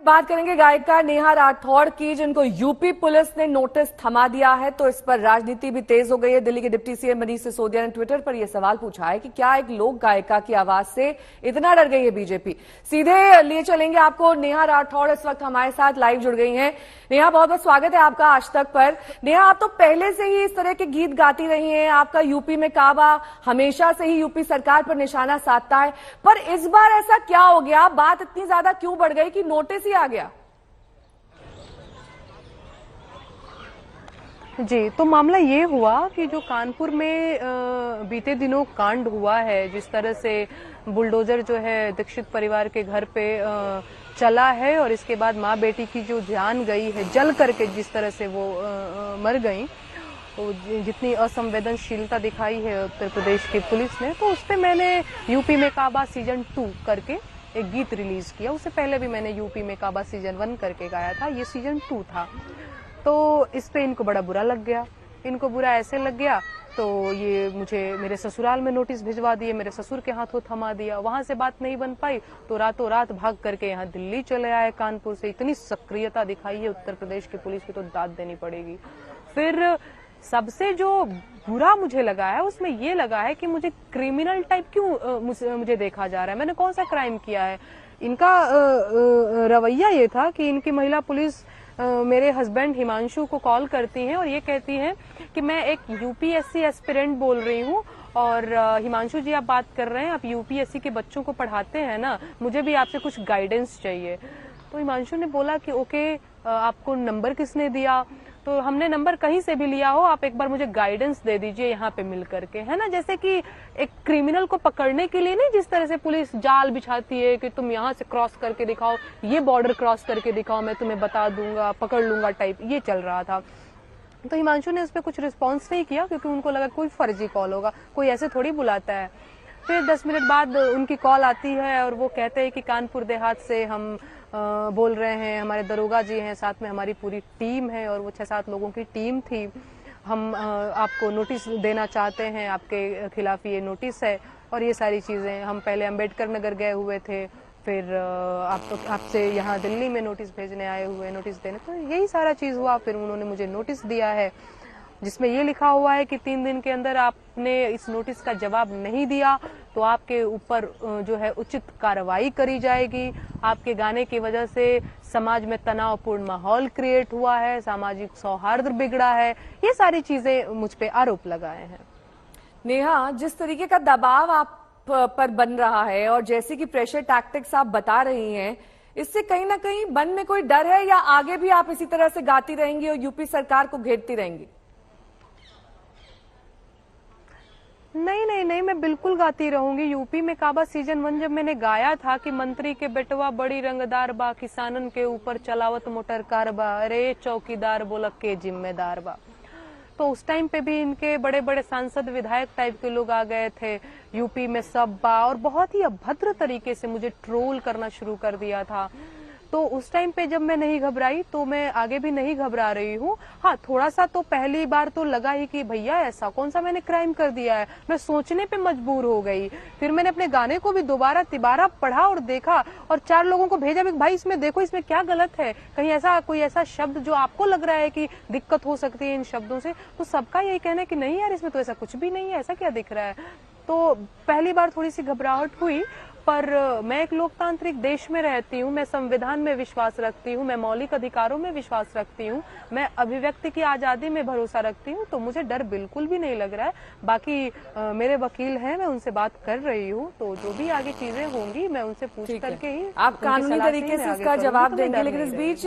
बात करेंगे गायिका नेहा राठौड़ की, जिनको यूपी पुलिस ने नोटिस थमा दिया है। तो इस पर राजनीति भी तेज हो गई है। दिल्ली के डिप्टी सीएम मनीष सिसोदिया ने ट्विटर पर यह सवाल पूछा है कि क्या एक लोक गायिका की आवाज से इतना डर गई है बीजेपी। सीधे लिए चलेंगे आपको। नेहा राठौड़ इस वक्त हमारे साथ लाइव जुड़ गई हैं। नेहा, बहुत बहुत स्वागत है आपका आज तक पर। नेहा, आप तो पहले से ही इस तरह के गीत गाती रही हैं। आपका यूपी में काबा हमेशा से ही यूपी सरकार पर निशाना साधता है, पर इस बार ऐसा क्या हो गया, बात इतनी ज्यादा क्यों बढ़ गई कि नोटिस ही आ गया? जी, तो मामला ये हुआ कि जो कानपुर में बीते दिनों कांड हुआ है, जिस तरह से बुलडोजर जो है दीक्षित परिवार के घर पे चला है और इसके बाद माँ बेटी की जो जान गई है, जल करके जिस तरह से वो मर गई, तो जितनी असंवेदनशीलता दिखाई है उत्तर प्रदेश की पुलिस ने, तो उस पर मैंने यूपी में काबा सीजन 2 करके एक गीत रिलीज किया। उससे पहले भी मैंने यूपी में काबा सीजन 1 करके गाया था, ये सीजन 2 था। तो इस पे इनको बड़ा बुरा लग गया। इनको बुरा ऐसे लग गया तो ये मुझे मेरे ससुराल में नोटिस भिजवा दिए, मेरे ससुर के हाथों थमा दिया। वहां से बात नहीं बन पाई तो रातों रात भाग करके यहाँ दिल्ली चले आए कानपुर से। इतनी सक्रियता दिखाई है उत्तर प्रदेश की पुलिस की, तो दाद देनी पड़ेगी। फिर सबसे जो बुरा मुझे लगा है उसमें ये लगा है कि मुझे क्रिमिनल टाइप क्यों मुझे देखा जा रहा है। मैंने कौन सा क्राइम किया है? इनका रवैया ये था कि इनकी महिला पुलिस मेरे हस्बैंड हिमांशु को कॉल करती हैं और ये कहती हैं कि मैं एक यूपीएससी एस्पिरेंट बोल रही हूँ और हिमांशु जी आप बात कर रहे हैं, आप यूपीएससी के बच्चों को पढ़ाते हैं ना, मुझे भी आपसे कुछ गाइडेंस चाहिए। तो हिमांशु ने बोला कि ओके, आपको नंबर किसने दिया? तो हमने नंबर कहीं से भी लिया हो, आप एक बार मुझे गाइडेंस दे दीजिए यहाँ पे मिल करके, है ना। जैसे कि एक क्रिमिनल को पकड़ने के लिए नहीं, जिस तरह से पुलिस जाल बिछाती है कि तुम यहाँ से क्रॉस करके दिखाओ, ये बॉर्डर क्रॉस करके दिखाओ, मैं तुम्हें बता दूंगा, पकड़ लूंगा टाइप, ये चल रहा था। तो हिमांशु ने उस पर कुछ रिस्पॉन्स नहीं किया क्योंकि उनको लगा कोई फर्जी कॉल होगा, कोई ऐसे थोड़ी बुलाता है। फिर 10 मिनट बाद उनकी कॉल आती है और वो कहते हैं कि कानपुर देहात से हम बोल रहे हैं, हमारे दरोगा जी हैं, साथ में हमारी पूरी टीम है और वो 6-7 लोगों की टीम थी। हम आपको नोटिस देना चाहते हैं, आपके खिलाफ ये नोटिस है और ये सारी चीज़ें। हम पहले अंबेडकर नगर गए हुए थे, फिर आपसे यहाँ दिल्ली में नोटिस भेजने आए हुए, नोटिस देने। तो यही सारा चीज़ हुआ। फिर उन्होंने मुझे नोटिस दिया है जिसमें ये लिखा हुआ है कि 3 दिन के अंदर आपने इस नोटिस का जवाब नहीं दिया तो आपके ऊपर जो है उचित कार्रवाई करी जाएगी। आपके गाने की वजह से समाज में तनावपूर्ण माहौल क्रिएट हुआ है, सामाजिक सौहार्द बिगड़ा है, ये सारी चीजें मुझ पे आरोप लगाए हैं। नेहा, जिस तरीके का दबाव आप पर बन रहा है और जैसे कि प्रेशर टैक्टिक्स आप बता रही हैं, इससे कहीं ना कहीं मन में कोई डर है या आगे भी आप इसी तरह से गाती रहेंगी और यूपी सरकार को घेरती रहेंगी? नहीं, मैं बिल्कुल गाती रहूंगी। यूपी में काबा सीजन 1 जब मैंने गाया था कि मंत्री के बेटवा बड़ी रंगदार बा, किसानन के ऊपर चलावत मोटर कार बा, अरे चौकीदार बोला के जिम्मेदार बा, तो उस टाइम पे भी इनके बड़े बड़े सांसद विधायक टाइप के लोग आ गए थे यूपी में सब बा, और बहुत ही अभद्र तरीके से मुझे ट्रोल करना शुरू कर दिया था। तो उस टाइम पे जब मैं नहीं घबराई तो मैं आगे भी नहीं घबरा रही हूँ। हाँ, थोड़ा सा तो पहली बार तो लगा ही कि भैया ऐसा कौन सा मैंने क्राइम कर दिया है, मैं सोचने पे मजबूर हो गई। फिर मैंने अपने गाने को भी दोबारा तिबारा पढ़ा और देखा और 4 लोगों को भेजा भी, भाई इसमें देखो, इसमें क्या गलत है, कहीं ऐसा कोई ऐसा शब्द जो आपको लग रहा है कि दिक्कत हो सकती है इन शब्दों से। तो सबका यही कहना है कि नहीं यार, इसमें तो ऐसा कुछ भी नहीं है, ऐसा क्या दिख रहा है। तो पहली बार थोड़ी सी घबराहट हुई, पर मैं एक लोकतांत्रिक देश में रहती हूँ, मैं संविधान में विश्वास रखती हूँ, मैं मौलिक अधिकारों में विश्वास रखती हूँ, मैं अभिव्यक्ति की आजादी में भरोसा रखती हूँ, तो मुझे डर बिल्कुल भी नहीं लग रहा है। बाकी मेरे वकील हैं, मैं उनसे बात कर रही हूँ, तो जो भी आगे चीजें होंगी मैं उनसे पूछ करके ही आप कानूनी तरीके से इसका जवाब देंगे। लेकिन इस बीच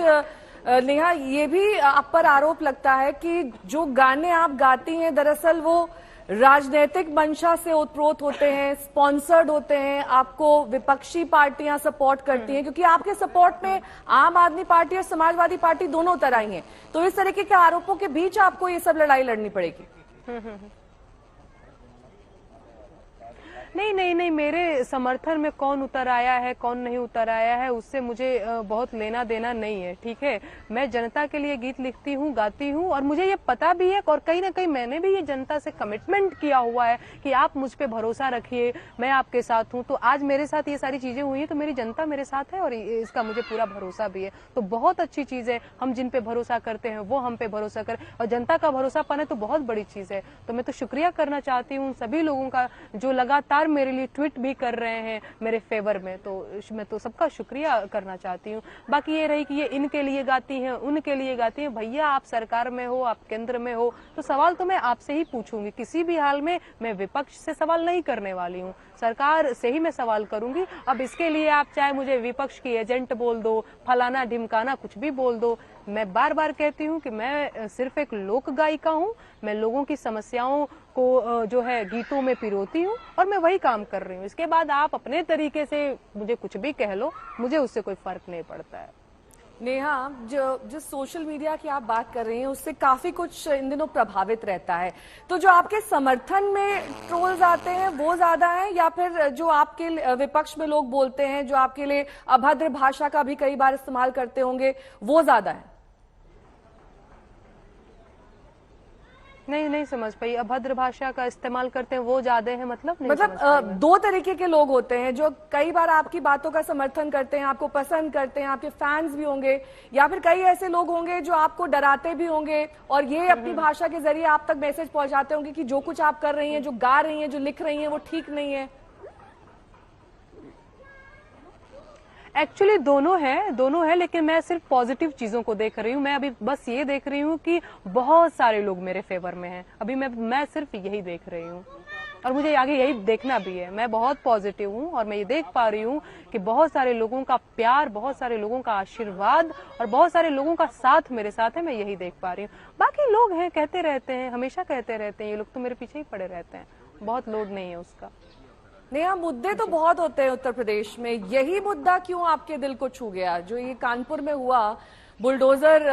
नेहा, ये भी आप पर आरोप लगता है कि जो गाने आप गाती हैं दरअसल वो राजनीतिक मंशा से ओतप्रोत होते हैं, स्पॉन्सर्ड होते हैं, आपको विपक्षी पार्टियां सपोर्ट करती हैं, क्योंकि आपके सपोर्ट में आम आदमी पार्टी और समाजवादी पार्टी दोनों उतर आई हैं। तो इस तरीके के आरोपों के बीच आपको ये सब लड़ाई लड़नी पड़ेगी। नहीं नहीं नहीं, मेरे समर्थन में कौन उतर आया है कौन नहीं उतर आया है उससे मुझे बहुत लेना देना नहीं है, ठीक है। मैं जनता के लिए गीत लिखती हूँ, गाती हूँ, और मुझे ये पता भी है, और कहीं ना कहीं मैंने भी ये जनता से कमिटमेंट किया हुआ है कि आप मुझ पे भरोसा रखिए, मैं आपके साथ हूँ। तो आज मेरे साथ ये सारी चीजें हुई हैं तो मेरी जनता मेरे साथ है और इसका मुझे पूरा भरोसा भी है। तो बहुत अच्छी चीज है, हम जिन पे भरोसा करते हैं वो हम पे भरोसा करें, और जनता का भरोसा पाना तो बहुत बड़ी चीज है। तो मैं तो शुक्रिया करना चाहती हूँ सभी लोगों का जो लगातार मेरे लिए ट्वीट भी कर रहे हैं मेरे फेवर में, तो मैं तो सबका शुक्रिया करना चाहती हूँ। बाकी ये रही कि ये इनके लिए गाती हैं उनके लिए गाती हैं, भैया आप सरकार में हो, आप केंद्र में हो, तो सवाल तो मैं आपसे ही पूछूंगी, किसी भी हाल में मैं विपक्ष से सवाल नहीं करने वाली हूँ, सरकार से ही मैं सवाल करूंगी। अब इसके लिए आप चाहे मुझे विपक्ष की एजेंट बोल दो, फलाना ढिमकाना कुछ भी बोल दो, मैं बार बार कहती हूँ कि मैं सिर्फ एक लोक गायिका हूँ, मैं लोगों की समस्याओं को जो है गीतों में पिरोती हूँ और मैं वही काम कर रही हूँ। इसके बाद आप अपने तरीके से मुझे कुछ भी कह लो, मुझे उससे कोई फर्क नहीं पड़ता है। नेहा, जो सोशल मीडिया की आप बात कर रही हैं उससे काफी कुछ इन दिनों प्रभावित रहता है, तो जो आपके समर्थन में ट्रोल्स आते हैं वो ज्यादा है या फिर जो आपके विपक्ष में लोग बोलते हैं, जो आपके लिए अभद्र भाषा का भी कई बार इस्तेमाल करते होंगे, वो ज्यादा है? नहीं नहीं समझ पाई, अभद्र भाषा का इस्तेमाल करते हैं वो ज्यादा है मतलब नहीं मतलब दो तरीके के लोग होते हैं जो कई बार आपकी बातों का समर्थन करते हैं, आपको पसंद करते हैं, आपके फैंस भी होंगे, या फिर कई ऐसे लोग होंगे जो आपको डराते भी होंगे और ये अपनी भाषा के जरिए आप तक मैसेज पहुंचाते होंगे कि जो कुछ आप कर रही हैं, जो गा रही हैं, जो लिख रही हैं वो ठीक नहीं है। एक्चुअली दोनों है, लेकिन मैं सिर्फ पॉजिटिव चीजों को देख रही हूँ। मैं अभी बस ये देख रही हूँ कि बहुत सारे लोग मेरे फेवर में हैं, अभी मैं सिर्फ यही देख रही हूँ और मुझे आगे यही देखना भी है। मैं बहुत पॉजिटिव हूँ और मैं ये देख पा रही हूँ कि बहुत सारे लोगों का प्यार, बहुत सारे लोगों का आशीर्वाद और बहुत सारे लोगों का साथ मेरे साथ है, मैं यही देख पा रही हूँ। बाकी लोग हैं, कहते रहते हैं, हमेशा कहते रहते हैं, ये लोग तो मेरे पीछे ही पड़े रहते हैं, बहुत लोड नहीं है उसका। नेहा, मुद्दे तो बहुत होते हैं उत्तर प्रदेश में, यही मुद्दा क्यों आपके दिल को छू गया जो ये कानपुर में हुआ बुलडोजर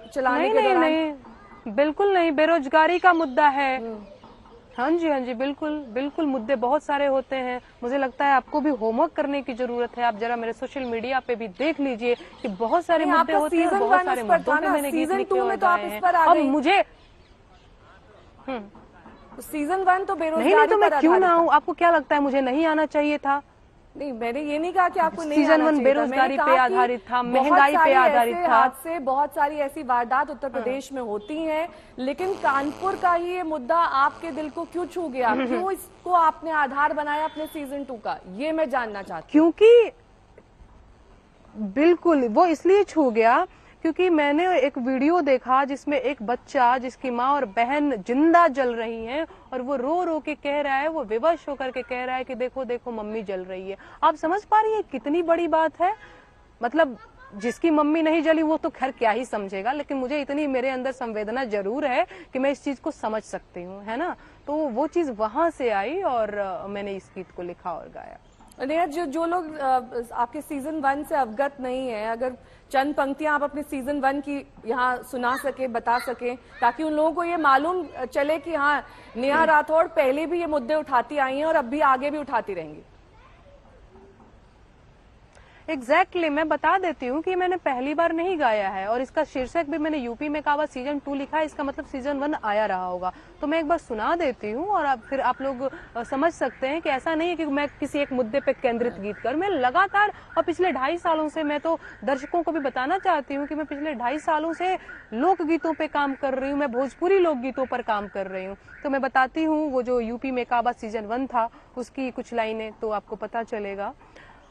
चलाने के दौरान? नहीं, बिल्कुल नहीं, बेरोजगारी का मुद्दा है। हाँ जी बिल्कुल बिल्कुल, मुद्दे बहुत सारे होते हैं। मुझे लगता है आपको भी होमवर्क करने की जरूरत है, आप जरा मेरे सोशल मीडिया पे भी देख लीजिए कि बहुत सारे मुद्दे होते हैं, बहुत सारे मुद्दों पे मैंने गीत लिखे हुए हैं। अब मुझे सीजन 1 तो बेरोजगारी नहीं तो मैं क्यों ना आऊँ? आपको क्या लगता है मुझे नहीं आना चाहिए था? नहीं, मैंने ये नहीं कहा कि आपको नहीं सीजन आना 1 बेरोजगारी पे आधारित था, महंगाई पे आधारित था। हादसे, बहुत सारी ऐसी वारदात उत्तर प्रदेश में होती हैं, लेकिन कानपुर का ही ये मुद्दा आपके दिल को क्यों छू गया? क्यों इसको आपने आधार बनाया अपने सीजन 2 का? ये मैं जानना चाहती हूँ। क्योंकि बिल्कुल वो इसलिए छू गया क्योंकि मैंने एक वीडियो देखा जिसमें एक बच्चा जिसकी माँ और बहन जिंदा जल रही हैं और वो रो रो के कह रहा है, वो विवश होकर के कह रहा है कि देखो देखो मम्मी जल रही है। आप समझ पा रही है कितनी बड़ी बात है? मतलब जिसकी मम्मी नहीं जली वो तो खैर क्या ही समझेगा, लेकिन मुझे इतनी मेरे अंदर संवेदना जरूर है कि मैं इस चीज को समझ सकती हूँ, है ना। तो वो चीज वहां से आई और मैंने इस गीत को लिखा और गाया। नेहा, जो लोग आपके सीजन 1 से अवगत नहीं है, अगर चंद पंक्तियां आप अपने सीजन 1 की यहाँ सुना सके, बता सके, ताकि उन लोगों को ये मालूम चले कि हाँ, नेहा राठौड़ पहले भी ये मुद्दे उठाती आई हैं और अब भी आगे भी उठाती रहेंगी। एग्जैक्टली मैं बता देती हूँ कि मैंने पहली बार नहीं गाया है और इसका शीर्षक भी मैंने यूपी में काबा सीजन 2 लिखा है, इसका मतलब सीजन 1 आया रहा होगा। तो मैं एक बार सुना देती हूँ और फिर आप लोग समझ सकते हैं कि ऐसा नहीं है कि मैं किसी एक मुद्दे पे केंद्रित गीत कर, मैं लगातार और पिछले 2.5 सालों से, मैं तो दर्शकों को भी बताना चाहती हूँ कि मैं पिछले 2.5 सालों से लोकगीतों पे काम कर रही हूँ, मैं भोजपुरी लोकगीतों पर काम कर रही हूँ। तो मैं बताती हूँ वो जो यूपी में काबा सीजन 1 था उसकी कुछ लाइनें, तो आपको पता चलेगा।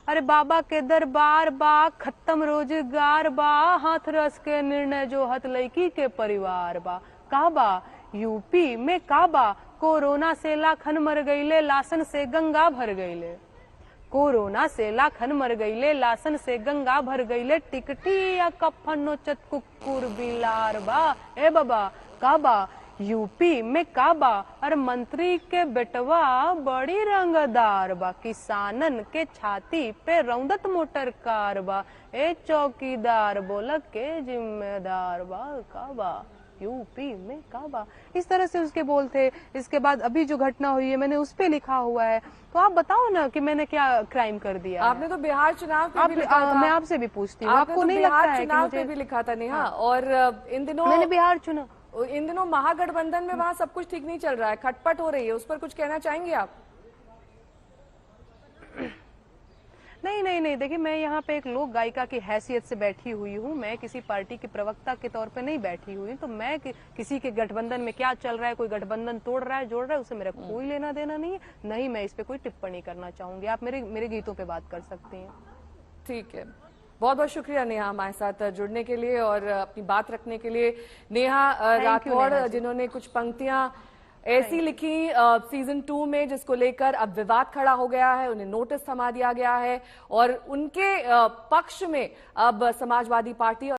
अरे बाबा के दरबार बा, खत्म रोजगार बा, हाथ रस के निर्णय जो हथ लड़की के परिवार बा। काबा यूपी में काबा, कोरोना से लाखन मर गईले, लासन से गंगा भर गईले। कोरोना से लाखन मर गईले, लासन से गंगा भर गईले, टिकटिया कफन नोचत कुकुर बिलार बा। ए बाबा काबा यूपी में काबा, और मंत्री के बेटवा बड़ी रंगदार बा, किसानन के छाती पे रौदत मोटर कार बा। ए चौकीदार बोला के जिम्मेदार बा। काबा यूपी में काबा, इस तरह से उसके बोल थे। इसके बाद अभी जो घटना हुई है मैंने उस पे लिखा हुआ है, तो आप बताओ ना कि मैंने क्या क्राइम कर दिया है। आपने तो बिहार चुनाव पे भी लिखा था। मैं आपसे भी पूछती हूँ, आपने आपको तो नहीं लगता बिहार है कि चुनाव पे मुझे भी लिखा था नेहा। हाँ। और इन दिनों महागठबंधन में वहां सब कुछ ठीक नहीं चल रहा है, खटपट हो रही है, उस पर कुछ कहना चाहेंगे आप? नहीं, देखिए मैं यहाँ पे एक लोक गायिका की हैसियत से बैठी हुई हूँ, मैं किसी पार्टी की प्रवक्ता के तौर पे नहीं बैठी हुई, तो मैं किसी के गठबंधन में क्या चल रहा है, कोई गठबंधन तोड़ रहा है जोड़ रहा है, उससे मेरा कोई लेना देना नहीं है, नहीं मैं इस पे कोई टिप्पणी करना चाहूंगी। आप मेरे गीतों पे बात कर सकती हैं। ठीक है, बहुत बहुत शुक्रिया नेहा हमारे साथ जुड़ने के लिए और अपनी बात रखने के लिए। नेहा राठौड़, जिन्होंने कुछ पंक्तियां ऐसी लिखी सीजन 2 में जिसको लेकर अब विवाद खड़ा हो गया है, उन्हें नोटिस थमा दिया गया है और उनके पक्ष में अब समाजवादी पार्टी